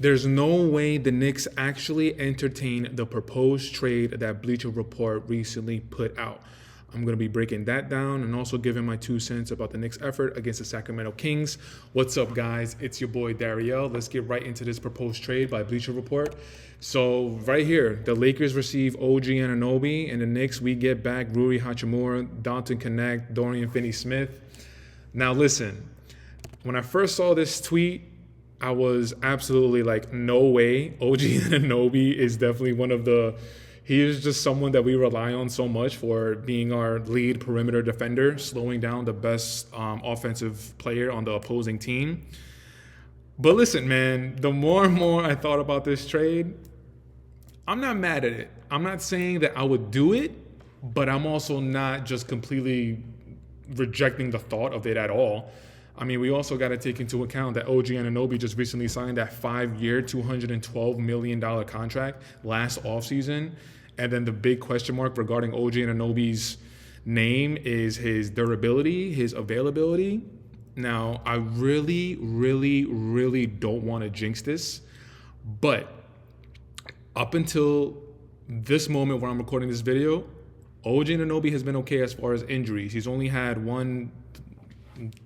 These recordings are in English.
There's no way the Knicks actually entertain the proposed trade that Bleacher Report recently put out. I'm going to be breaking that down and also giving my 2 cents about the Knicks' effort against the Sacramento Kings. What's up, guys? It's your boy Dariel. Let's get right into this proposed trade by Bleacher Report. So right here, the Lakers receive OG Anunoby, and the Knicks, we get back Rui Hachimura, Dalton Knecht, Dorian Finney-Smith. Now listen, when I first saw this tweet, I was absolutely like, no way. OG Anunoby is definitely he is just someone that we rely on so much for being our lead perimeter defender, slowing down the best offensive player on the opposing team. But listen, man, the more and more I thought about this trade, I'm not mad at it. I'm not saying that I would do it, but I'm also not just completely rejecting the thought of it at all. I mean, we also got to take into account that OG Anunoby just recently signed that 5-year, $212 million contract last offseason. And then the big question mark regarding OG Anunoby's name is his durability, his availability. Now, I really, really, really don't want to jinx this, but up until this moment where I'm recording this video, OG Anunoby has been okay as far as injuries. He's only had one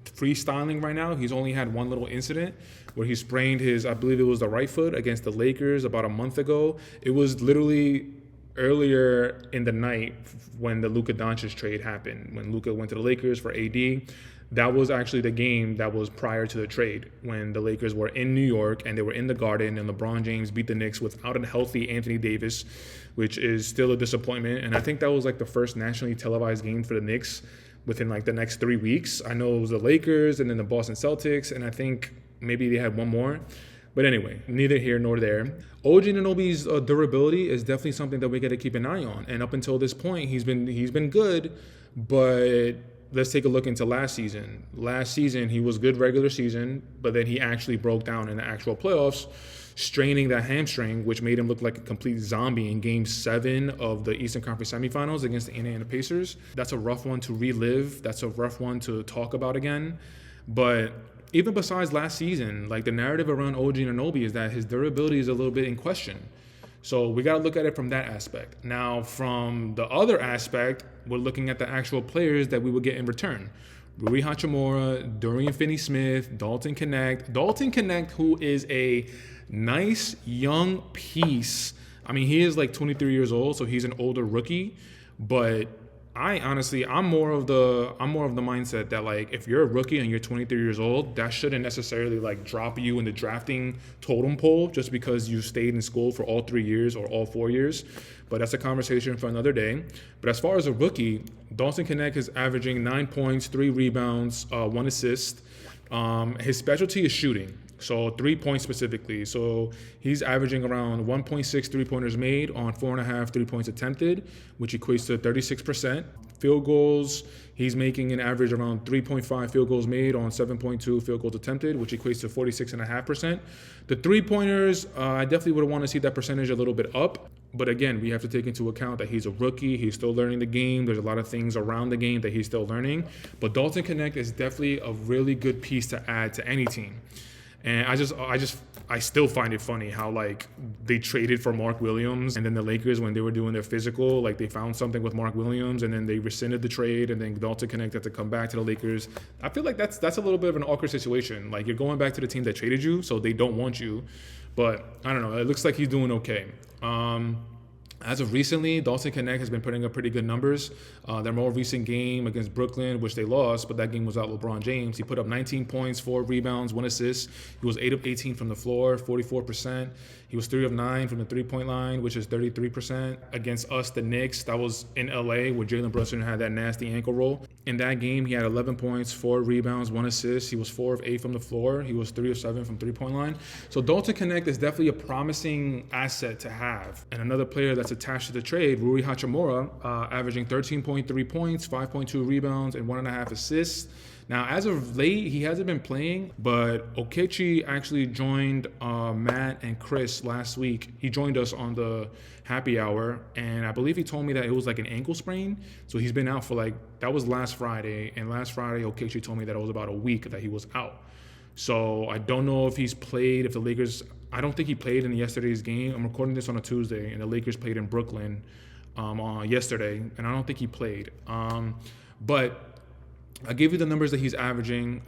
freestyling right now. He's only had one little incident where he sprained his, I believe it was the right foot against the Lakers about a month ago. It was literally earlier in the night when the Luka Doncic trade happened, when Luka went to the Lakers for AD. That was actually the game that was prior to the trade, when the Lakers were in New York and they were in the Garden, and LeBron James beat the Knicks without a healthy Anthony Davis, which is still a disappointment. And I think that was like the first nationally televised game for the Knicks within like the next 3 weeks. I know it was the Lakers and then the Boston Celtics, and I think maybe they had one more. But anyway, neither here nor there. OG Anunoby's durability is definitely something that we got to keep an eye on. And up until this point, he's been good, but let's take a look into last season. Last season, he was good regular season, but then he actually broke down in the actual playoffs, straining that hamstring, which made him look like a complete zombie in Game 7 of the Eastern Conference semifinals against the Indiana Pacers. That's a rough one to relive. That's a rough one to talk about again. But even besides last season, like the narrative around OG Anunoby is that his durability is a little bit in question. So we got to look at it from that aspect. Now, from the other aspect, we're looking at the actual players that we would get in return. Rui Hachimura, Dorian Finney-Smith, Dalton Knecht. Dalton Knecht, who is a nice young piece. I mean, he is like 23 years old, so he's an older rookie. But I'm more of the mindset that, like, if you're a rookie and you're 23 years old, that shouldn't necessarily like drop you in the drafting totem pole just because you stayed in school for all 3 years or all 4 years. But that's a conversation for another day. But as far as a rookie, Dalton Knecht is averaging 9 points, 3 rebounds, 1 assist. His specialty is shooting. So 3 points specifically. So he's averaging around 1.6 3-pointers made on 4.5 3-points attempted, which equates to 36%. Field goals, he's making an average around 3.5 field goals made on 7.2 field goals attempted, which equates to 46.5%. The 3-pointers, I definitely would want to see that percentage a little bit up. But again, we have to take into account that he's a rookie. He's still learning the game. There's a lot of things around the game that he's still learning. But Dalton Knecht is definitely a really good piece to add to any team. And I still find it funny how, like, they traded for Mark Williams, and then the Lakers, when they were doing their physical, like, they found something with Mark Williams, and then they rescinded the trade, and then Dalton Knecht had to come back to the Lakers. I feel like that's a little bit of an awkward situation. Like, you're going back to the team that traded you, so they don't want you. But I don't know. It looks like he's doing okay. As of recently, Dalton Knecht has been putting up pretty good numbers. Their more recent game against Brooklyn, which they lost, but that game was without LeBron James. He put up 19 points, 4 rebounds, 1 assist. He was 8 of 18 from the floor, 44%. He was 3 of 9 from the three-point line, which is 33%. Against us, the Knicks, that was in LA, where Jalen Brunson had that nasty ankle roll. In that game, he had 11 points, 4 rebounds, 1 assist. He was 4 of 8 from the floor. He was 3 of 7 from three-point line. So Dalton Knecht is definitely a promising asset to have. And another player that's attached to the trade, Rui Hachimura, averaging 13.3 points, 5.2 rebounds, and 1.5 assists. Now, as of late, he hasn't been playing, but Okechi actually joined Matt and Chris last week. He joined us on the happy hour, and I believe he told me that it was like an ankle sprain. So he's been out for that was last Friday, and last Friday, Okechi told me that it was about a week that he was out. So I don't know if he's played, if the Lakers, I don't think he played in yesterday's game. I'm recording this on a Tuesday, and the Lakers played in Brooklyn on yesterday, and I don't think he played. But I gave you the numbers that he's averaging.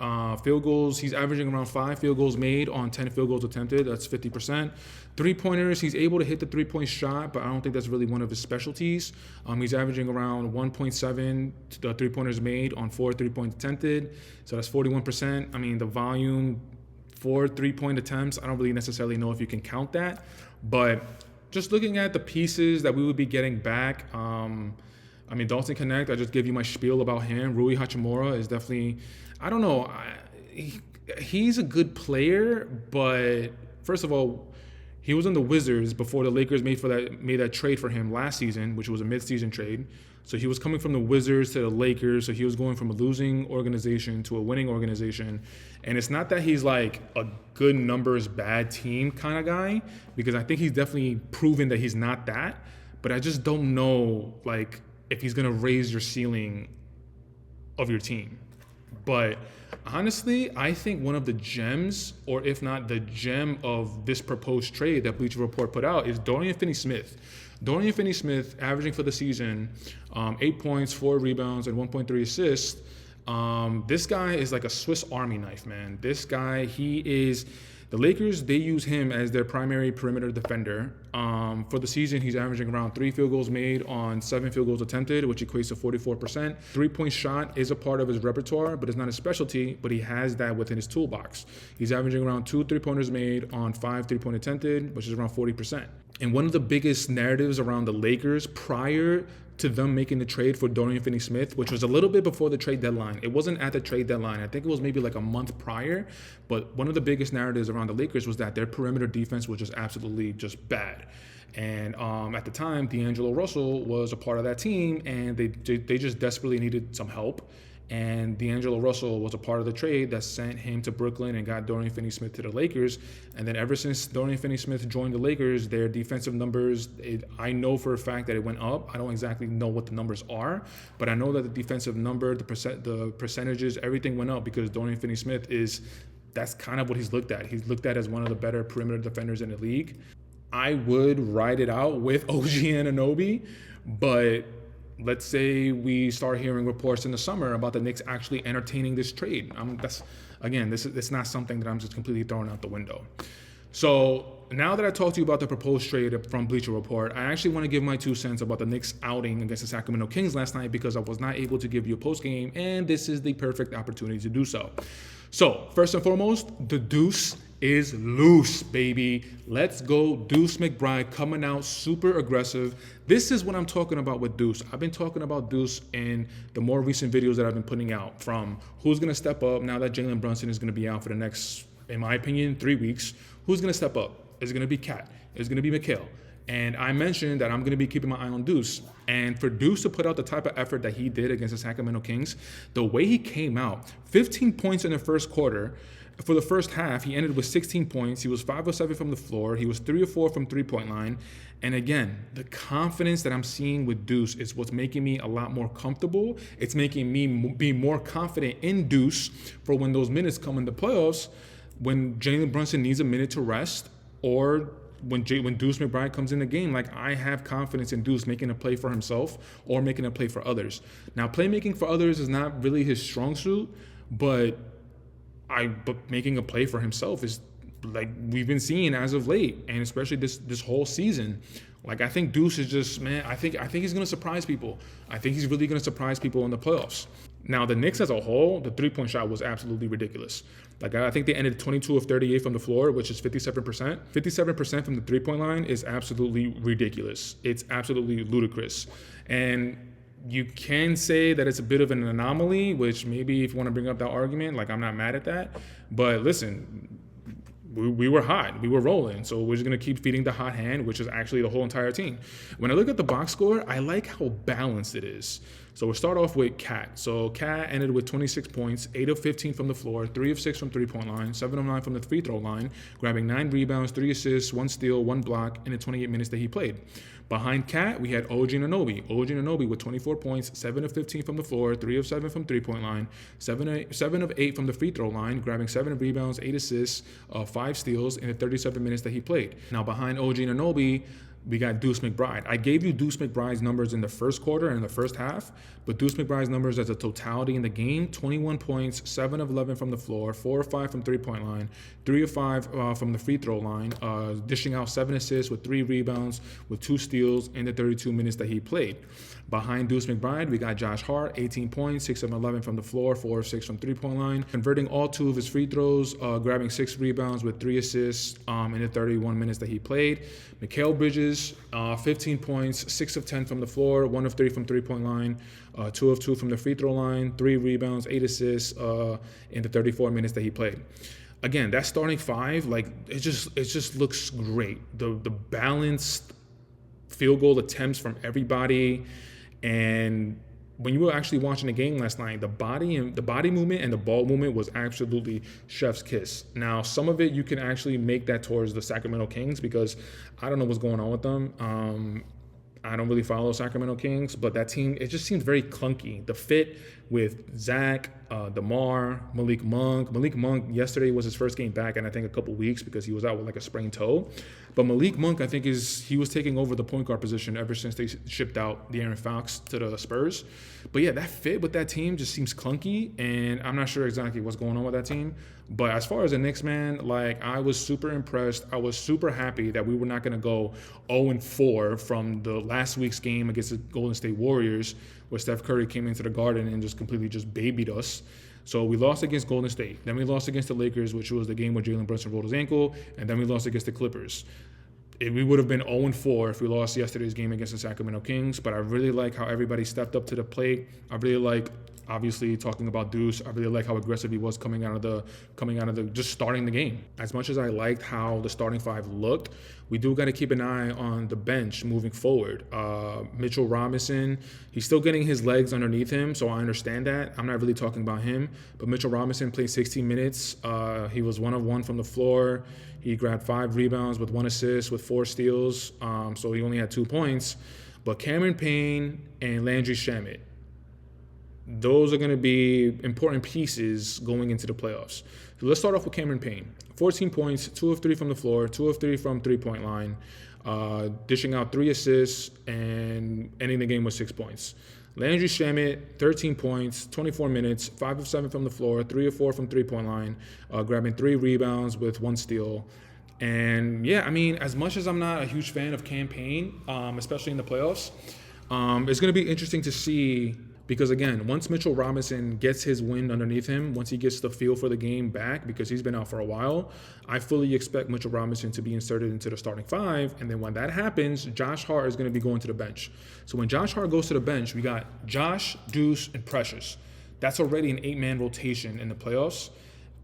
Field goals, he's averaging around 5 field goals made on 10 field goals attempted. That's 50%. Three-pointers, he's able to hit the three-point shot, but I don't think that's really one of his specialties. He's averaging around 1.7 three-pointers made on 4 three-points attempted. So that's 41%. I mean, the volume for three-point attempts, I don't really necessarily know if you can count that. But just looking at the pieces that we would be getting back, I mean, Dalton Connect, I just gave you my spiel about him. Rui Hachimura is definitely, I don't know, he's a good player, but first of all, he was in the Wizards before the Lakers made that trade for him last season, which was a midseason trade. So he was coming from the Wizards to the Lakers, so he was going from a losing organization to a winning organization. And it's not that he's like a good numbers, bad team kind of guy, because I think he's definitely proven that he's not that. But I just don't know, like, if he's going to raise your ceiling of your team. But honestly, I think one of the gems, or if not the gem of this proposed trade that Bleacher Report put out, is Dorian Finney-Smith. Dorian Finney-Smith averaging for the season 8 points, 4 rebounds, and 1.3 assists. This guy is like a Swiss Army knife, man. This guy, the Lakers, they use him as their primary perimeter defender. For the season, he's averaging around 3 field goals made on 7 field goals attempted, which equates to 44%. Three-point shot is a part of his repertoire, but it's not a specialty, but he has that within his toolbox. He's averaging around 2 three-pointers made on 5 three-point attempted, which is around 40%. And one of the biggest narratives around the Lakers prior to them making the trade for Dorian Finney-Smith, which was a little bit before the trade deadline. It wasn't at the trade deadline. I think it was maybe like a month prior. But one of the biggest narratives around the Lakers was that their perimeter defense was just absolutely just bad. And at the time, D'Angelo Russell was a part of that team, and they just desperately needed some help. And D'Angelo Russell was a part of the trade that sent him to Brooklyn and got Dorian Finney-Smith to the Lakers. And then ever since Dorian Finney-Smith joined the Lakers, their defensive numbers, I know for a fact that it went up. I don't exactly know what the numbers are, but I know that the defensive number, the percentages, everything went up because Dorian Finney-Smith that's kind of what he's looked at. He's looked at as one of the better perimeter defenders in the league. I would ride it out with OG Anunoby, but let's say we start hearing reports in the summer about the Knicks actually entertaining this trade. It's not something that I'm just completely throwing out the window. So now that I talked to you about the proposed trade from Bleacher Report, I actually want to give my 2 cents about the Knicks outing against the Sacramento Kings last night because I was not able to give you a post game, and this is the perfect opportunity to do so. So first and foremost, the deuce is loose, baby. Let's go. Deuce McBride coming out super aggressive. This is what I'm talking about with Deuce. I've been talking about Deuce in the more recent videos that I've been putting out, from who's going to step up now that Jalen Brunson is going to be out for the next, in my opinion, 3 weeks. Who's going to step up? Is it going to be Cat? Is it going to be Mikal? And I mentioned that I'm going to be keeping my eye on Deuce. And for Deuce to put out the type of effort that he did against the Sacramento Kings, the way he came out, 15 points in the first quarter. For the first half, he ended with 16 points. He was 5 of 7 from the floor. He was 3 of 4 from three-point line. And again, the confidence that I'm seeing with Deuce is what's making me a lot more comfortable. It's making me be more confident in Deuce for when those minutes come in the playoffs, when Jalen Brunson needs a minute to rest, or when Deuce McBride comes in the game. Like, I have confidence in Deuce making a play for himself or making a play for others. Now, playmaking for others is not really his strong suit, but making a play for himself is, like, we've been seeing as of late, and especially this whole season. Like, I think Deuce is just, man, I think he's going to surprise people. I think he's really going to surprise people in the playoffs. Now, the Knicks as a whole, the three-point shot was absolutely ridiculous. Like, I think they ended 22 of 38 from the floor, which is 57%. 57% from the three-point line is absolutely ridiculous. It's absolutely ludicrous. And you can say that it's a bit of an anomaly, which maybe if you want to bring up that argument, like, I'm not mad at that. But listen, we were hot. We were rolling. So we're just going to keep feeding the hot hand, which is actually the whole entire team. When I look at the box score, I like how balanced it is. So we'll start off with Cat. So Cat ended with 26 points, 8 of 15 from the floor, 3 of 6 from three-point line, 7 of 9 from the free throw line, grabbing 9 rebounds, 3 assists, 1 steal, 1 block in the 28 minutes that he played. Behind Cat, we had OG Anunoby. OG Anunoby with 24 points, 7 of 15 from the floor, 3 of 7 from three-point line, 7 of 8 from the free throw line, grabbing 7 rebounds, 8 assists, 5 steals in the 37 minutes that he played. Now behind OG Anunoby, we got Deuce McBride. I gave you Deuce McBride's numbers in the first quarter and in the first half, but Deuce McBride's numbers as a totality in the game: 21 points, 7 of 11 from the floor, 4 of 5 from three-point line, 3 of 5 from the free throw line, dishing out 7 assists with 3 rebounds, with 2 steals in the 32 minutes that he played. Behind Deuce McBride, we got Josh Hart, 18 points, 6 of 11 from the floor, 4 of 6 from three-point line, converting all 2 of his free throws, grabbing 6 rebounds with 3 assists in the 31 minutes that he played. Mikal Bridges, 15 points, 6 of 10 from the floor, 1 of 3 from three-point line, 2 of 2 from the free throw line, 3 rebounds, 8 assists in the 34 minutes that he played. Again, that starting 5, like it just looks great. The balanced field goal attempts from everybody, and when you were actually watching the game last night, the body movement and the ball movement was absolutely chef's kiss. Now, some of it you can actually make that towards the Sacramento Kings, because I don't know what's going on with them. I don't really follow Sacramento Kings, but that team, it just seems very clunky. The fit with Zach, DeMar, Malik Monk. Malik Monk, yesterday was his first game back in I think a couple weeks because he was out with like a sprained toe. But Malik Monk, I think he was taking over the point guard position ever since they shipped out De'Aaron Fox to the Spurs. But yeah, that fit with that team just seems clunky, and I'm not sure exactly what's going on with that team. But as far as the Knicks, man, like I was super impressed. I was super happy that we were not going to go 0-4 from the last week's game against the Golden State Warriors, where Steph Curry came into the Garden and just completely just babied us. So we lost against Golden State. Then we lost against the Lakers, which was the game where Jalen Brunson rolled his ankle. And then we lost against the Clippers. We would have been 0-4 if we lost yesterday's game against the Sacramento Kings. But I really like how everybody stepped up to the plate. I really like, obviously, talking about Deuce. I really like how aggressive he was coming out of the just starting the game. As much as I liked how the starting 5 looked, we do got to keep an eye on the bench moving forward. Mitchell Robinson, he's still getting his legs underneath him, so I understand that. I'm not really talking about him, but Mitchell Robinson played 16 minutes. He was 1 of 1 from the floor. He grabbed 5 rebounds with 1 assist with 4 steals, so he only had 2 points. But Cameron Payne and Landry Shamet, those are going to be important pieces going into the playoffs. So let's start off with Cameron Payne. 14 points, 2 of 3 from the floor, 2 of 3 from three-point line, dishing out 3 assists and ending the game with 6 points. Landry Shamet, 13 points, 24 minutes, 5 of 7 from the floor, 3 of 4 from three-point line, grabbing 3 rebounds with 1 steal. And yeah, I mean, as much as I'm not a huge fan of Cam Payne, especially in the playoffs, it's going to be interesting to see. Because again, once Mitchell Robinson gets his wind underneath him, once he gets the feel for the game back, because he's been out for a while, I fully expect Mitchell Robinson to be inserted into the starting 5. And then when that happens, Josh Hart is going to be going to the bench. So when Josh Hart goes to the bench, we got Josh, Deuce, and Precious. That's already an 8-man rotation in the playoffs.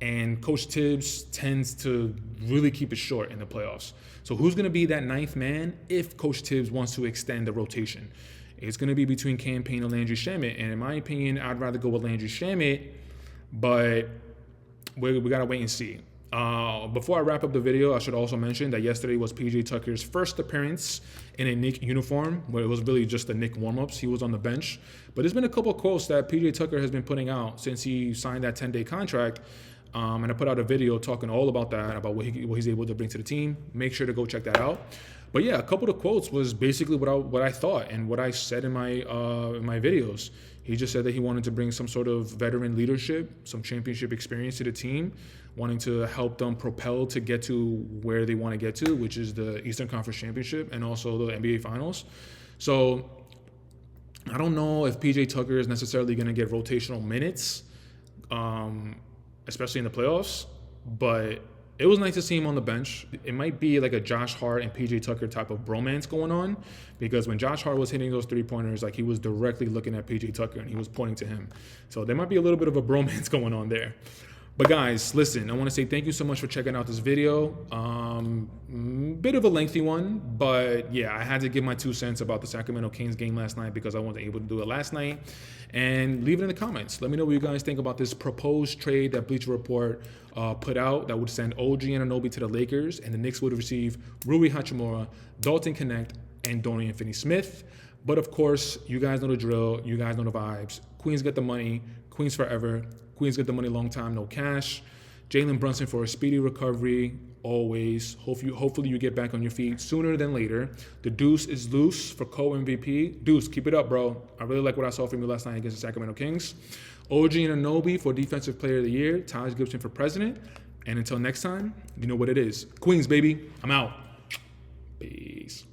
And Coach Tibbs tends to really keep it short in the playoffs. So who's going to be that 9th man if Coach Tibbs wants to extend the rotation? It's going to be between Cam Payne and Landry Shamet. And in my opinion, I'd rather go with Landry Shamet, but we got to wait and see. Before I wrap up the video, I should also mention that yesterday was PJ Tucker's first appearance in a Knicks uniform, where it was really just the Knicks warm-ups. He was on the bench. But there's been a couple of quotes that PJ Tucker has been putting out since he signed that 10-day contract. And I put out a video talking all about that, about what he's able to bring to the team. Make sure to go check that out. But yeah, a couple of quotes was basically what I thought and what I said in my videos. He just said that he wanted to bring some sort of veteran leadership, some championship experience to the team, wanting to help them propel to get to where they want to get to, which is the Eastern Conference Championship and also the NBA Finals. So I don't know if PJ Tucker is necessarily going to get rotational minutes, especially in the playoffs, but it was nice to see him on the bench. It might be like a Josh Hart and PJ Tucker type of bromance going on, because when Josh Hart was hitting those 3-pointers, like he was directly looking at PJ Tucker and he was pointing to him. So there might be a little bit of a bromance going on there. But guys, listen, I want to say thank you so much for checking out this video. bit of a lengthy one, but yeah, I had to give my 2 cents about the Sacramento Kings game last night because I wasn't able to do it last night. And leave it in the comments. Let me know what you guys think about this proposed trade that Bleacher Report put out that would send OG Anunoby to the Lakers, and the Knicks would receive Rui Hachimura, Dalton Connect, and Dorian Finney-Smith. But of course, you guys know the drill. You guys know the vibes. Queens get the money. Queens forever. Queens get the money long time, no cash. Jalen Brunson for a speedy recovery, always. Hopefully you get back on your feet sooner than later. The deuce is loose for co-MVP. Deuce, keep it up, bro. I really like what I saw from you last night against the Sacramento Kings. OG Anunoby for Defensive Player of the Year. Taj Gibson for President. And until next time, you know what it is. Queens, baby. I'm out. Peace.